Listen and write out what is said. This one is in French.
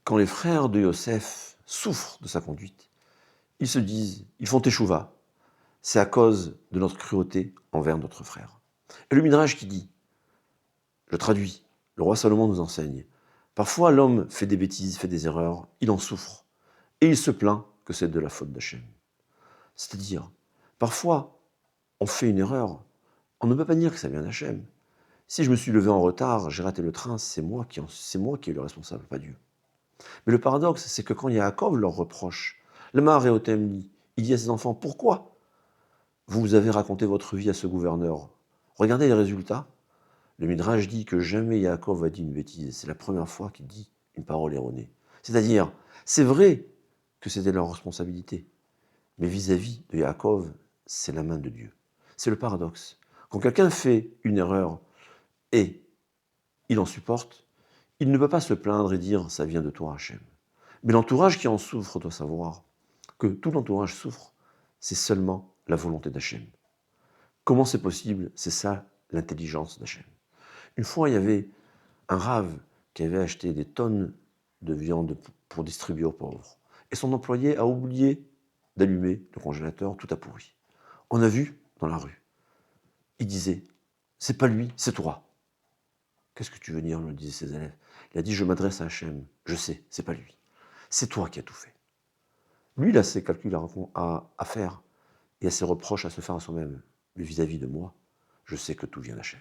Quand les frères de Yosef souffrent de sa conduite, ils se disent, ils font teshuva, c'est à cause de notre cruauté envers notre frère. Et le Midrash qui dit, je traduis, le roi Salomon nous enseigne, parfois l'homme fait des bêtises, fait des erreurs, il en souffre, et il se plaint que c'est de la faute d'Hachem. C'est-à-dire, parfois, on fait une erreur, on ne peut pas dire que ça vient d'Hachem. Si je me suis levé en retard, j'ai raté le train, c'est moi qui est le responsable, pas Dieu. Mais le paradoxe, c'est que quand Yaakov leur reproche, le Maharéotem dit, il dit à ses enfants, pourquoi vous avez raconté votre vie à ce gouverneur? Regardez les résultats. Le Midrash dit que jamais Yaakov a dit une bêtise. C'est la première fois qu'il dit une parole erronée. C'est-à-dire, c'est vrai que c'était leur responsabilité, mais vis-à-vis de Yaakov, c'est la main de Dieu. C'est le paradoxe. Quand quelqu'un fait une erreur et il en supporte, il ne peut pas se plaindre et dire « ça vient de toi, Hachem ». Mais l'entourage qui en souffre doit savoir que tout l'entourage souffre, c'est seulement la volonté d'Hachem. Comment c'est possible? C'est ça l'intelligence d'Hachem. Une fois, il y avait un rave qui avait acheté des tonnes de viande pour distribuer aux pauvres. Et son employé a oublié d'allumer le congélateur, tout a pourri. On a vu dans la rue. Il disait, c'est pas lui, c'est toi. Qu'est-ce que tu veux dire, me disaient ses élèves. Il a dit, je m'adresse à Hachem, je sais, c'est pas lui. C'est toi qui as tout fait. Lui, il a ses calculs à faire et a ses reproches à se faire à soi-même. Mais vis-à-vis de moi, je sais que tout vient d'Hachem.